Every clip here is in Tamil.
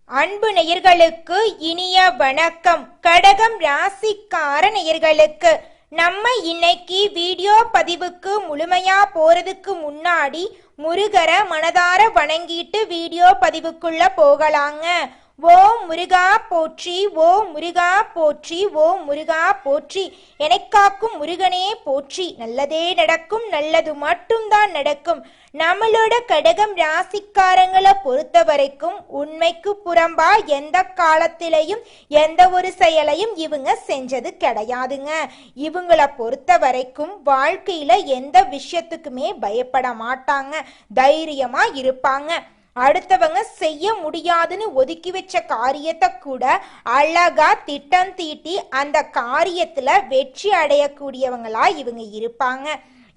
அன்பு நேயர்களுக்கு இனிய வணக்கம். கடகம் ராசிக்கார நேயர்களுக்கு நம்ம இன்னைக்கு வீடியோ பதிவுக்கு முழுமையா போறதுக்கு முன்னாடி முருகரை மனதார வணங்கிட்டு வீடியோ பதிவுக்குள்ள போகலாங்க. ஓம் முருகா போற்றி, ஓம் முருகா போற்றி, ஓம் முருகா போற்றி, எனக்காக்கும் முருகனே போற்றி. நல்லதே நடக்கும், நல்லது மட்டும்தான் நடக்கும். நம்மளோட கடகம் ராசிக்காரங்களை பொறுத்த வரைக்கும் உண்மைக்கு புறம்பா எந்த காலத்திலையும் எந்த ஒரு செயலையும் இவங்க செஞ்சது கிடையாதுங்க. இவங்கள பொறுத்த வரைக்கும் வாழ்க்கையில எந்த விஷயத்துக்குமே பயப்பட மாட்டாங்க, தைரியமா இருப்பாங்க. அடுத்தவங்க செய்ய முடியாதுன்னு ஒதுக்கி வச்ச காரியத்தை கூட அழகா திட்டம் தீட்டி அந்த காரியத்துல வெற்றி அடையக்கூடியவங்களா இவங்க இருப்பாங்க.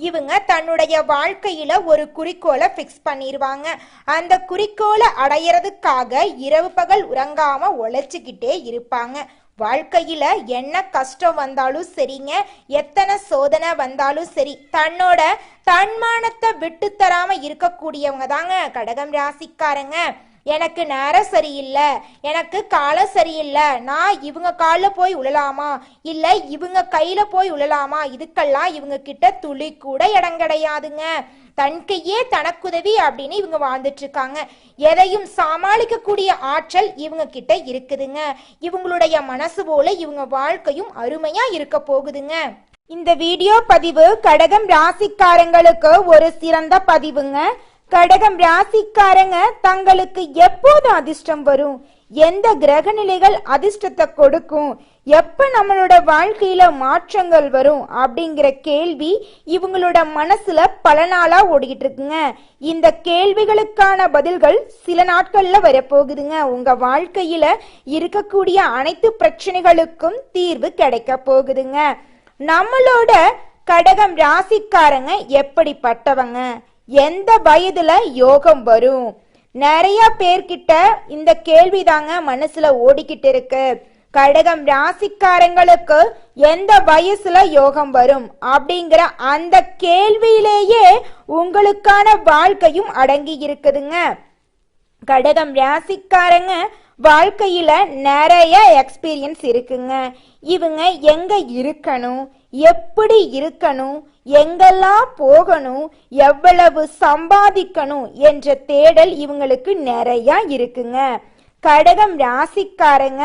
இவங்க தன்னுடைய வாழ்க்கையில ஒரு குறிக்கோளை ஃபிக்ஸ் பண்ணிடுவாங்க. அந்த குறிக்கோளை அடையிறதுக்காக இரவு பகல் உறங்காம உழைச்சிக்கிட்டே இருப்பாங்க. வாழ்க்கையில என்ன கஷ்டம் வந்தாலும் சரிங்க, எத்தனை சோதனை வந்தாலும் சரி, தன்னோட தன்மானத்தை விட்டு தராம இருக்கக்கூடியவங்க தாங்க கடகம் ராசிக்காரங்க. எனக்கு நேரம் சரியில்லை, எனக்கு காலம் சரியில்லை, நான் இவங்க காலில் போய் உழலாமா, இல்லை இவங்க கையில போய் உழலாமா, இதுக்கெல்லாம் இவங்க கிட்ட துளி கூட இடம் கிடையாதுங்க. தன் கையே தனக்குதவி அப்படின்னு இவங்க வாழ்ந்துட்டு இருக்காங்க. எதையும் சமாளிக்கக்கூடிய ஆற்றல் இவங்க கிட்ட இருக்குதுங்க. இவங்களுடைய மனசு போல இவங்க வாழ்க்கையும் அருமையா இருக்க போகுதுங்க. இந்த வீடியோ பதிவு கடகம் ராசிக்காரங்களுக்கு ஒரு சிறந்த பதிவுங்க. கடகம் ராசிக்காரங்க தங்களுக்கு எப்போது அதிர்ஷ்டம் வரும், எந்த கிரக நிலைகள் அதிர்ஷ்டத்தை கொடுக்கும், எப்ப நம்மளோட வாழ்க்கையில மாற்றங்கள் வரும் அப்படிங்கிற கேள்வி இவங்களோட மனசுல பல நாளா ஓடிக்கிட்டு இருக்குங்க. இந்த கேள்விகளுக்கான பதில்கள் சில நாட்கள்ல வரப்போகுதுங்க. உங்க வாழ்க்கையில இருக்கக்கூடிய அனைத்து பிரச்சனைகளுக்கும் தீர்வு கிடைக்க போகுதுங்க. நம்மளோட கடகம் ராசிக்காரங்க எப்படிப்பட்டவங்க, எந்த வயதுல யோகம் வரும், நிறைய பேர்கிட்ட இந்த கேள்விதாங்க மனசுல ஓடிக்கிட்டு இருக்கு. கடகம் ராசிக்காரங்களுக்கு எந்த வயசுல யோகம் வரும் அப்படிங்கிற அந்த கேள்வியிலேயே உங்களுக்கான வாழ்க்கையும் அடங்கி இருக்குதுங்க. கடகம் ராசிக்காரங்க வாழ்க்கையில நிறைய எக்ஸ்பீரியன்ஸ் இருக்குங்க. இவங்க எங்க இருக்கணும், எப்படி இருக்கணும், எங்கெல்லாம் போகணும், எவ்வளவு சம்பாதிக்கணும் என்ற தேடல் இவங்களுக்கு நிறைய இருக்குங்க. கடகம் ராசிக்காரங்க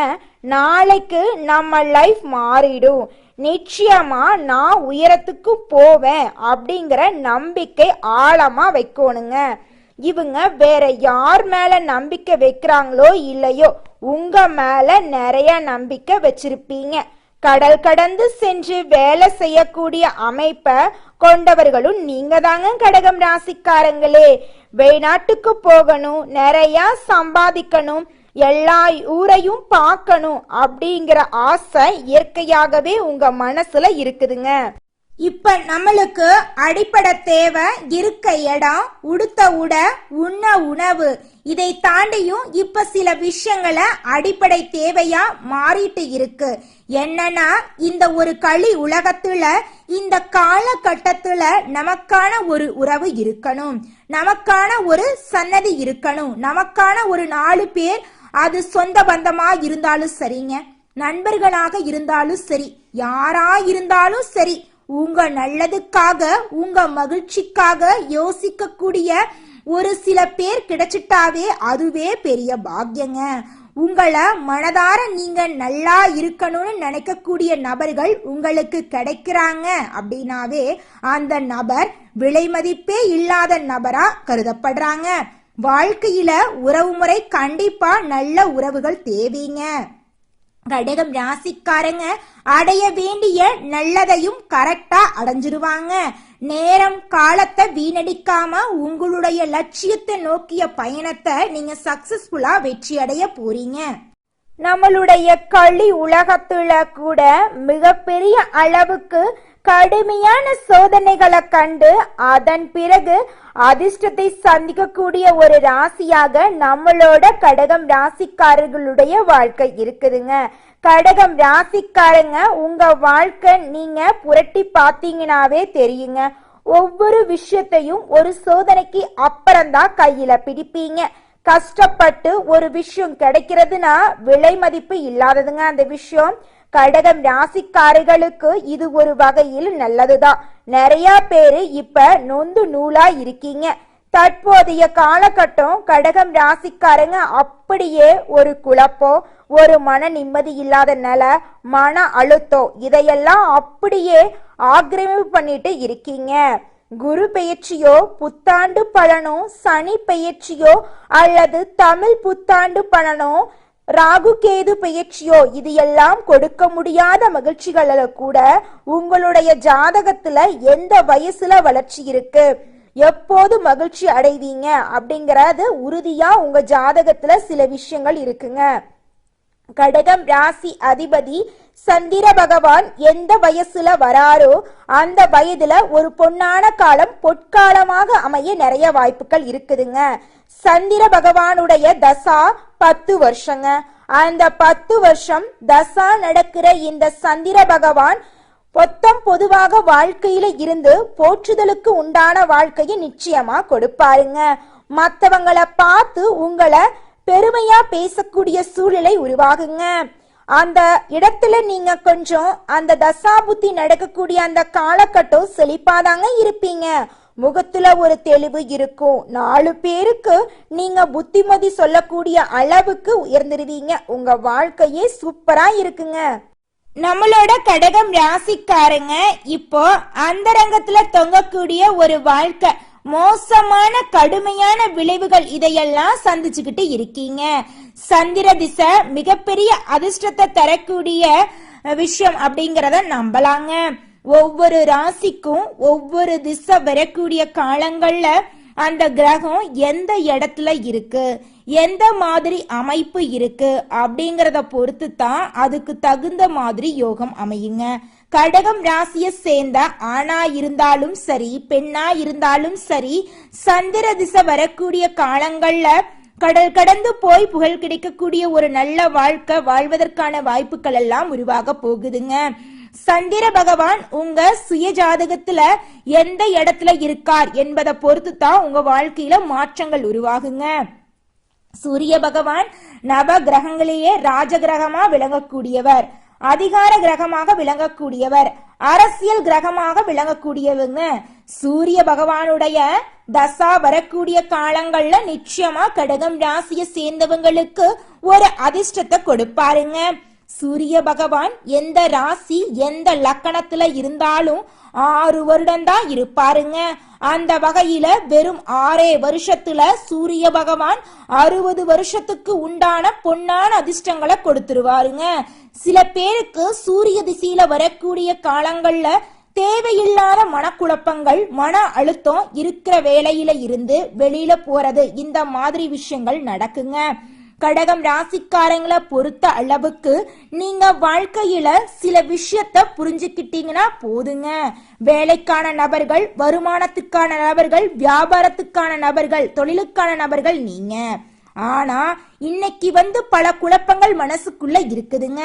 நாளைக்கு நம்ம லைஃப் மாறிடும், நிச்சயமா நான் உயரத்துக்கு போவேன் அப்படிங்கிற நம்பிக்கை ஆழமா வைக்கணுங்க. இவங்க வேற யார் மேல நம்பிக்கை வைக்கிறாங்களோ இல்லையோ உங்க மேல நிறைய நம்பிக்கை வச்சிருப்பீங்க. கடல் கடந்து சென்று வேலை செய்யக்கூடிய அமைப்பை கொண்டவர்களும் நீங்க தாங்க கடகம் ராசிக்காரங்களே. வெளிநாட்டுக்கு போகணும், நிறைய சம்பாதிக்கணும், எல்லா ஊரையும் பார்க்கணும் அப்படிங்கிற ஆசை இயற்கையாகவே உங்க மனசுல இருக்குதுங்க. இப்ப நம்மளுக்கு அடிப்படை தேவை இருக்க இடம், உடுத்த உடை, உண்ண உணவு. இதை தாண்டியும் இப்ப சில விஷயங்களை அடிப்படை தேவையா மாறிட்டு இருக்கு. என்னன்னா இந்த ஒரு களி உலகத்துல இந்த காலகட்டத்துல நமக்கான ஒரு உறவு இருக்கணும், நமக்கான ஒரு சன்னதி இருக்கணும், நமக்கான ஒரு 4 பேர், அது சொந்த பந்தமா இருந்தாலும் சரிங்க, நண்பர்களாக இருந்தாலும் சரி, யாரா இருந்தாலும் சரி, உங்க நல்லதுக்காக உங்க மகிழ்ச்சிக்காக யோசிக்கக்கூடிய ஒரு சில பேர் கிடைச்சிட்டாவே அதுவே பெரிய பாக்கியங்க. உங்களை மனதார நீங்க நல்லா இருக்கணும்னு நினைக்கக்கூடிய நபர்கள் உங்களுக்கு கிடைக்கிறாங்க அப்படின்னாவே அந்த நபர் விலை மதிப்பே இல்லாத நபரா கருதப்படுறாங்க. வாழ்க்கையில உறவு முறை கண்டிப்பா நல்ல உறவுகள் தேவைங்க. கடகம் ராசிக்காரங்க அடைய வேண்டிய நல்லதையும் கரெக்டா அடைஞ்சிருவாங்க. நேரம் காலத்தை வீணடிக்காம உங்களுடைய லட்சியத்தை நோக்கிய பயணத்தை நீங்க சக்சஸ்ஃபுல்லா வெற்றி அடைய போறீங்க. நம்மளுடைய களி உலகத்துல கூட மிகப்பெரிய அளவுக்கு கடுமையான சோதனைகளை கண்டு அதன் பிறகு அதிர்ஷ்டத்தை சந்திக்கக்கூடிய ஒரு ராசியாக நம்மளோட கடகம் ராசிக்காரர்களுடைய வாழ்க்கை இருக்குதுங்க. கடகம் ராசிக்காரங்க உங்க வாழ்க்கை நீங்க புரட்டி பார்த்தீங்கன்னாவே தெரியுங்க. ஒவ்வொரு விஷயத்தையும் ஒரு சோதனைக்கு அப்புறம்தான் கையில பிடிப்பீங்க. கஷ்டப்பட்டு ஒரு விஷயம் கிடைக்கிறதுனா விலை மதிப்பு இல்லாததுங்க அந்த விஷயம். கடகம் ராசிக்காரர்களுக்கு இது ஒரு வகையில் நல்லதுதான். நிறைய பேரு இப்ப நொந்து நூலா இருக்கீங்க. தற்போதைய காலகட்டம் கடகம் ராசிக்காரங்க அப்படியே ஒரு குழப்பம், ஒரு மன நிம்மதி இல்லாத நிலை, மன அழுத்தம் இதையெல்லாம் அப்படியே ஆக்கிரமிப்பு பண்ணிட்டு இருக்கீங்க. குரு பெயர்ச்சியோ புத்தாண்டு பலனோ, சனி பெயர்ச்சியோ அல்லது தமிழ் புத்தாண்டு பலனோ, ராகு கேது பெயர்ச்சியோ இது எல்லாம் கொடுக்க முடியாத மகிழ்ச்சிகள கூட உங்களுடைய ஜாதகத்துல எந்த வயசுல வளர்ச்சி இருக்கு, எப்போது மகிழ்ச்சி அடைவீங்க அப்படிங்கறது உறுதியா உங்க ஜாதகத்துல சில விஷயங்கள் இருக்குங்க. கடகம் ராசி அதிபதி சந்திர பகவான் எந்த வயசுல வராரோ அந்த வயதுல ஒரு பொன்னான காலம் பொற்காலமாக அமைய நிறைய வாய்ப்புகள் இருக்குதுங்க. சந்திர பகவானுடைய தசா 10 வருஷங்க. அந்த 10 வருஷம் தசா நடக்கிற இந்த சந்திர பகவான் பொதுவாக வாழ்க்கையில இருந்து போற்றுதலுக்கு உண்டான வாழ்க்கையை நிச்சயமா கொடுப்பாருங்க. மத்தவங்களை பார்த்து உங்களை பெருமையா பேசக்கூடிய சூழ்நிலை உருவாகுங்க. அந்த இடத்துல நீங்க கொஞ்சம் அந்த தசாபுத்தி நடக்கக்கூடிய அந்த காலகட்டம் செழிப்பாதாங்க இருப்பீங்க. முகத்துல ஒரு தெளிவு இருக்கும். 4 பேருக்கு நீங்க புத்திமதி சொல்லக்கூடிய அளவுக்கு உயர்ந்துருவீங்க. உங்க வாழ்க்கையே சூப்பரா இருக்குங்க. நம்மளோட கடகம் ராசிக்காரங்க இப்போ அந்தரங்கத்துல தொங்கக்கூடிய ஒரு வாழ்க்கை, மோசமான கடுமையான விளைவுகள் இதையெல்லாம் சந்திச்சுக்கிட்டு இருக்கீங்க. சந்திர திசை மிகப்பெரிய அதிர்ஷ்டத்தை தரக்கூடிய விஷயம் அப்படிங்கறத நம்பலாங்க. ஒவ்வொரு ராசிக்கும் ஒவ்வொரு திசை வரக்கூடிய காலங்கள்ல அந்த கிரகம் எந்த இடத்துல இருக்கு, எந்த மாதிரி அமைப்பு இருக்கு அப்படிங்கறத பொறுத்து தான் அதுக்கு தகுந்த மாதிரி யோகம் அமையுங்க. கடகம் ராசியை சேர்ந்த ஆணா இருந்தாலும் சரி பெண்ணா இருந்தாலும் சரி, சந்திர திசை வரக்கூடிய காலங்கள்ல கடல் கடந்து போய் புகழ் கிடைக்கக்கூடிய ஒரு நல்ல வாழ்க்கை வாழ்வதற்கான வாய்ப்புகள் எல்லாம் உருவாக போகுதுங்க. சந்திர பகவான் உங்க சுய ஜாதகத்துல எந்த இடத்துல இருக்கார் என்பதை பொறுத்து தான் உங்க வாழ்க்கையில மாற்றங்கள் உருவாகுங்க. சூரிய பகவான் நவ கிரகங்களையே ராஜ கிரகமா விளங்கக்கூடியவர், அதிகார கிரகமாக விளங்கக்கூடியவர், அரசியல் கிரகமாக விளங்கக்கூடியவங்க. சூரிய பகவானுடைய தசா வரக்கூடிய காலங்கள்ல நிச்சயமா கடகம் ராசியை சேர்ந்தவங்களுக்கு ஒரு அதிர்ஷ்டத்தை கொடுப்பாருங்க. சூரிய பகவான் எந்த ராசி எந்த லக்கணத்துல இருந்தாலும் 6 வருடம் தான் இருப்பாருங்க. அந்த வகையில வெறும் 6 வருஷத்துல சூரிய பகவான் 60 வருஷத்துக்கு உண்டான பொன்னான அதிர்ஷ்டங்களை கொடுத்துருவாருங்க. சில பேருக்கு சூரிய திசையில வரக்கூடிய காலங்கள்ல தேவையில்லாத மனக்குழப்பங்கள், மன அழுத்தம் இருக்கிற வேலையில இருந்து வெளியில போறது, இந்த மாதிரி விஷயங்கள் நடக்குங்க. கடகம் ராசிக்காரங்களை பொறுத்த அளவுக்கு நீங்க வாழ்க்கையில சில விஷயத்த புரிஞ்சுக்கிட்டீங்கன்னா போதுங்க. வேலைக்கான நபர்கள், வருமானத்துக்கான நபர்கள், வியாபாரத்துக்கான நபர்கள், தொழிலுக்கான நபர்கள் நீங்க. ஆனா இன்னைக்கு பல குழப்பங்கள் மனசுக்குள்ள இருக்குதுங்க.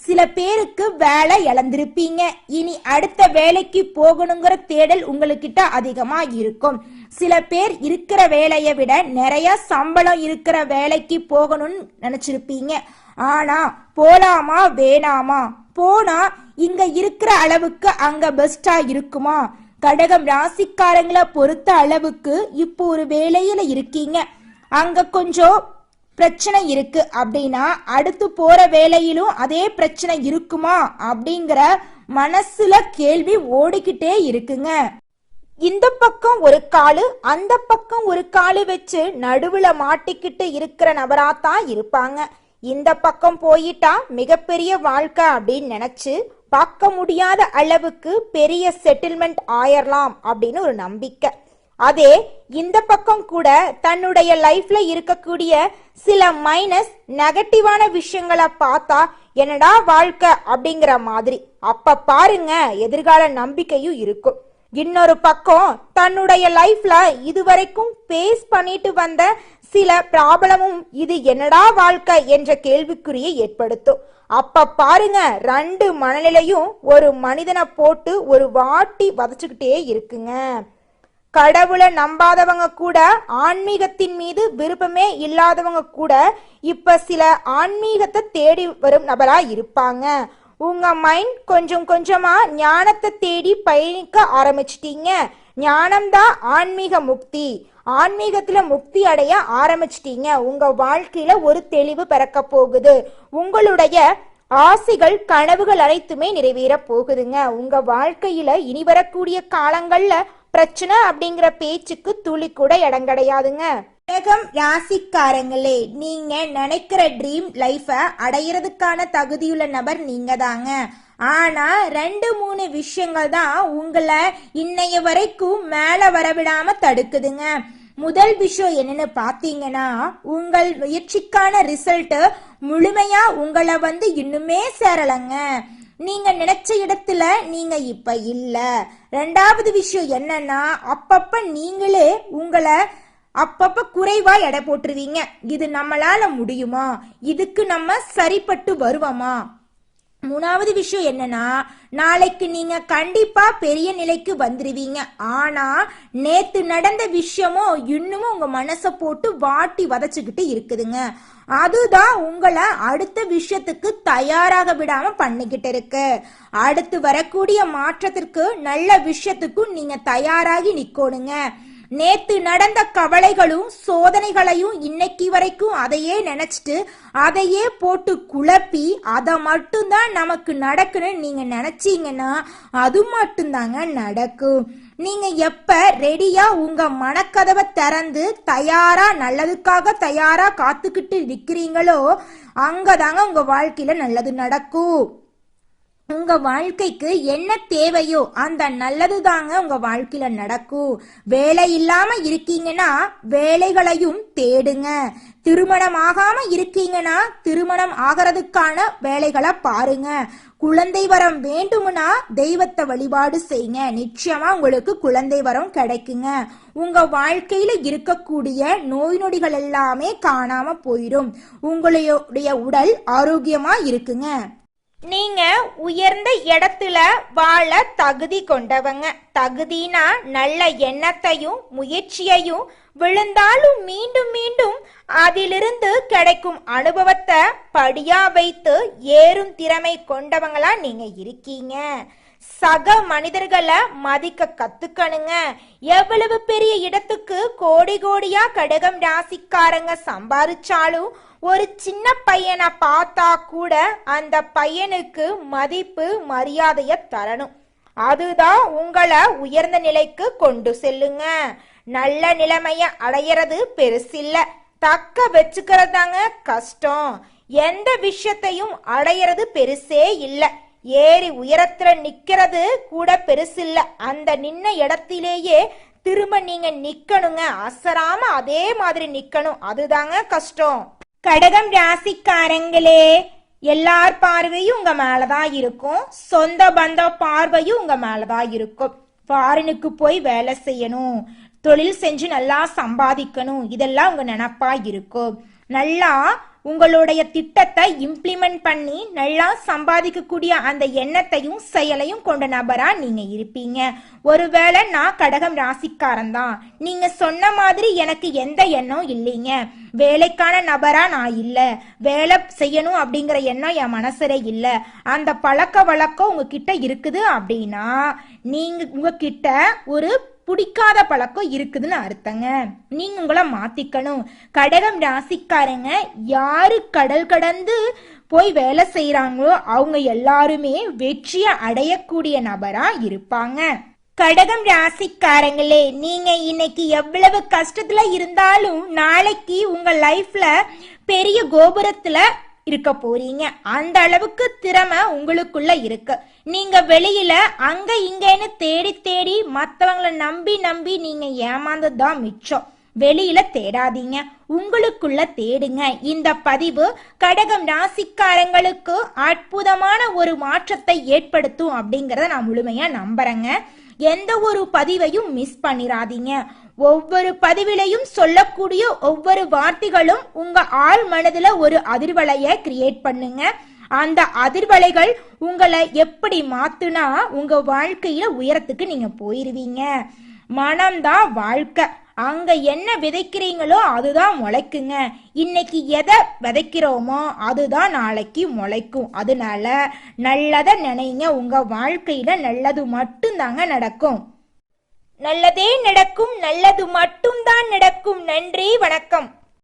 சில பேருக்கு வேலை இழந்திருப்பீங்க. இனி அடுத்த வேலைக்கு போகணுங்கிற தேடல் உங்களுக்கிட்ட அதிகமா இருக்கும். சில பேர் இருக்கிற வேலையை விட நிறைய சம்பளம் இருக்கிற வேலைக்கு போகணும்னு நினைச்சிருப்பீங்க. ஆனா போலாமா வேணாமா, போனா இங்க இருக்கிற அளவுக்கு அங்க பெஸ்டா இருக்குமா? கடகம் ராசிக்காரங்களை பொறுத்த அளவுக்கு இப்போ ஒரு வேலையில இருக்கீங்க, அங்க கொஞ்சம் பிரச்சனை இருக்கு அப்படின்னா அடுத்து போற வேலையிலும் அதே பிரச்சனை இருக்குமா அப்படிங்கிற மனசுல கேள்வி ஓடிக்கிட்டே இருக்குங்க. இந்த பக்கம் ஒரு காலு அந்த பக்கம் ஒரு காலு வச்சு நடுவுல மாட்டிக்கிட்டு இருக்கிற நபராத்தான் இருப்பாங்க. இந்த பக்கம் போயிட்டா மிகப்பெரிய வாழ்க்கை அப்படின்னு நினைச்சு பார்க்க முடியாத அளவுக்கு பெரிய செட்டில்மெண்ட் ஆயிரலாம் அப்படின்னு ஒரு நம்பிக்கை. அதே இந்த பக்கம் கூட தன்னுடைய லைஃப்ல இருக்கக்கூடிய சில மைனஸ் நெகட்டிவான விஷயங்களை பார்த்தா என்னடா வாழ்க்கை அப்படிங்கிற மாதிரி அப்ப பாருங்க எதிர்கால நம்பிக்கையும் இருக்கும். இன்னொரு பக்கம் தன்னுடைய லைஃப்ல இதுவரைக்கும் பேஸ் பண்ணிட்டு வந்த சில ப்ராப்ளமும் இது என்னடா வாழ்க்கை என்ற கேள்விக்குறியை ஏற்படுத்தும். அப்ப பாருங்க 2 மனநிலையும் ஒரு மனிதனை போட்டு ஒரு வாட்டி வதச்சுக்கிட்டே இருக்குங்க. கடவுளை நம்பாதவங்க கூட, ஆன்மீகத்தின் மீது விருப்பமே இல்லாதவங்க கூட இப்ப சில ஆன்மீகத்தை தேடி வரும் நபரா இருப்பாங்க. உங்க மைண்ட் கொஞ்சம் கொஞ்சமா ஞானத்தை தேடி பயணிக்க ஆரம்பிச்சிட்டீங்க. ஞானம்தான் ஆன்மீக முக்தி. ஆன்மீகத்துல முக்தி அடைய ஆரம்பிச்சிட்டீங்க. உங்க வாழ்க்கையில ஒரு தெளிவு பிறக்க போகுது. உங்களுடைய ஆசைகள், கனவுகள் அனைத்துமே நிறைவேற போகுதுங்க. உங்க வாழ்க்கையில இனி வரக்கூடிய காலங்கள்ல பிரச்சனை அப்படிங்கிற பேச்சுக்கு துளி கூட இடம் கிடையாதுங்க. கடகம் ராசிக்காரங்களே, நீங்க நினைக்கிற ட்ரீம் லைஃப அடையிறதுக்கான தகுதியுள்ள நபர் நீங்க தாங்க. ஆனா 2-3 விஷயங்கள் தான் உங்களை இன்னைய வரைக்கும் மேல வரவிடாம தடுக்குதுங்க. முதல் விஷயம் என்னன்னு பாத்தீங்கன்னா, உங்கள் முயற்சிக்கான ரிசல்ட் முழுமையா உங்களை இன்னுமே சேரலங்க. நீங்க நினைச்ச இடத்துல நீங்க இப்ப இல்ல. 2வது விஷயம் என்னன்னா, அப்பப்ப நீங்களே உங்களை அப்பப்ப குறைவா எடை போட்டுருவீங்க. இது நம்மளால முடியுமா, இதுக்கு நம்ம சரிப்பட்டு வருவோமா. 3வது விஷயம் என்னன்னா, நாளைக்கு நீங்க கண்டிப்பா பெரிய நிலைக்கு வந்துருவீங்க. ஆனா நேத்து நடந்த விஷயமும் இன்னமும் உங்க மனசை போட்டு வாட்டி வதச்சுக்கிட்டு இருக்குதுங்க. அதுதான் உங்களை அடுத்த விஷயத்துக்கு தயாராக விடாம பண்ணிக்கிட்டு இருக்கு. அடுத்து வரக்கூடிய மாற்றத்திற்கு, நல்ல விஷயத்துக்கும் நீங்க தயாராகி நிக்கணுங்க. நேத்து நடந்த கவலைகளும் சோதனைகளையும் இன்னைக்கு வரைக்கும் அதையே நினைச்சிட்டு அதையே போட்டு குழப்பி அதை மட்டும்தான் நமக்கு நடக்குன்னு நீங்க நினைச்சீங்கன்னா அது மட்டும்தாங்க நடக்கும். நீங்க எப்ப ரெடியா உங்க மனக்கதவை திறந்து தயாரா, நல்லதுக்காக தயாரா காத்துக்கிட்டு நிக்கிறீங்களோ அங்கதாங்க உங்க வாழ்க்கையில நல்லது நடக்கும். உங்க வாழ்க்கைக்கு என்ன தேவையோ அந்த நல்லது தாங்க உங்க வாழ்க்கையில நடக்கும். வேலை இல்லாம இருக்கீங்கன்னா வேலைகளையும் தேடுங்க. திருமணம் ஆகாம இருக்கீங்கன்னா திருமணம் ஆகிறதுக்கான வேலைகளை பாருங்க. குழந்தை வரம் வேண்டும்னா தெய்வத்தை வழிபாடு செய்யுங்க. நிச்சயமா உங்களுக்கு குழந்தை வரம் கிடைக்குங்க. உங்க வாழ்க்கையில இருக்கக்கூடிய நோய் நொடிகள் எல்லாமே காணாம போயிடும். உங்களுடைய உடல் ஆரோக்கியமா இருக்குங்க. நீங்க உயர்ந்த இடத்துல வாழ தகுதி கொண்டவங்க. தகுதினா நல்ல எண்ணத்தையும் முயற்சியையும், விழுந்தாலும் மீண்டும் மீண்டும் அதிலிருந்து கிடைக்கும் அனுபவத்தை படியா வைத்து ஏறும் திறமை கொண்டவங்களா நீங்க இருக்கீங்க. சக மனிதர்களை மதிக்க கத்துக்கணுங்க. எவ்வளவு பெரிய இடத்துக்கு கோடி கோடியா கடகம் ராசிக்காரங்க சம்பாதிச்சாலும் ஒரு சின்ன பையனை பார்த்தா கூட அந்த பையனுக்கு மதிப்பு மரியாதைய தரணும். அதுதான் உங்களை உயர்ந்த நிலைக்கு கொண்டு செல்லுங்க. நல்ல நிலைமைய அடையிறது பெருசில்ல, தக்க வச்சுக்கிறதாங்க கஷ்டம். எந்த விஷயத்தையும் அடையிறது பெருசே இல்ல. ஏறி உயரத்துல நிக்கிறது கூட பெருசில்ல. அந்த நின்ன இடத்திலேயே திரும்ப நீங்க நிக்கணுங்க. அசராம அதே மாதிரி நிக்கணும். அதுதாங்க கஷ்டம். கடகம் ராசிக்காரங்களே, எல்லார் பார்வையும் உங்க மேலதான் இருக்கும். சொந்த பந்த பார்வையும் உங்க மேலதான் இருக்கும். ஃபாரினுக்கு போய் வேலை செய்யணும், தொழில் செஞ்சு நல்லா சம்பாதிக்கணும், இதெல்லாம் உங்க நினப்பா இருக்கும். நல்லா உங்களுடைய திட்டத்தை இம்ப்ளிமெண்ட் பண்ணி நல்லா சம்பாதிக்கக்கூடிய அந்த எண்ணத்தையும் செயலையும் கொண்ட நபரா நீங்க இருப்பீங்க. ஒருவேளை நான் கடகம் ராசிக்காரன் தான், நீங்க சொன்ன மாதிரி எனக்கு எந்த எண்ணம் இல்லைங்க, வேலைக்கான நபரா நான் இல்ல, வேலை செய்யணும் அப்படிங்கிற எண்ணம் என் மனசுல இல்ல, அந்த பழக்க வழக்கம் உங்ககிட்ட இருக்குது அப்படின்னா நீங்க உங்ககிட்ட ஒரு பிடிக்காத பழக்கம் இருக்குதுன்னு அர்த்தங்க. நீங்க உங்களை மாத்திக்கணும். கடகம் ராசிக்காரங்க யாரு கடல் கடந்து போய் வேலை செய்யறாங்களோ அவங்க எல்லாருமே வெற்றியை அடையக்கூடிய நபரா இருப்பாங்க. கடகம் ராசிக்காரங்களே, நீங்க இன்னைக்கு எவ்வளவு கஷ்டத்துல இருந்தாலும் நாளைக்கு உங்க லைஃப்ல பெரிய கோபுரத்துல இருக்க போறீங்க. அந்த அளவுக்கு திறமை உங்களுக்குள்ள இருக்கு. நீங்க வெளியில அங்க இங்கன்னு தேடி தேடி மத்தவங்களை நம்பி நம்பி நீங்க ஏமாந்ததுதான் மிச்சம். வெளியில தேடாதீங்க, உங்களுக்குள்ள தேடுங்க. இந்த பதிவு கடகம் ராசிக்காரங்களுக்கு அற்புதமான ஒரு மாற்றத்தை ஏற்படுத்தும் அப்படிங்கறத நான் முழுமையா நம்புறேங்க. எந்த ஒரு பதிவையும் மிஸ் பண்ணிராதீங்க. ஒவ்வொரு பதிவிலையும் சொல்லக்கூடிய ஒவ்வொரு வார்த்தைகளும் உங்க ஆள் மனதுல ஒரு அதிர்வலைய கிரியேட் பண்ணுங்க. அந்த அதிர்வலைகள் உங்களை எப்படி மாத்துனா உங்க வாழ்க்கையில உயரத்துக்கு நீங்க போயிருவீங்க. மனம்தான் வாழ்க்கை. அங்க என்ன விதைக்கிறீங்களோ அதுதான் முளைக்குங்க. இன்னைக்கு எதை விதைக்கிறோமோ அதுதான் நாளைக்கு முளைக்கும். அதனால நல்லதை நினைங்க. உங்க வாழ்க்கையில நல்லது மட்டும்தாங்க நடக்கும். நல்லதே நடக்கும், நல்லது மட்டும்தான் நடக்கும். நன்றி, வணக்கம்.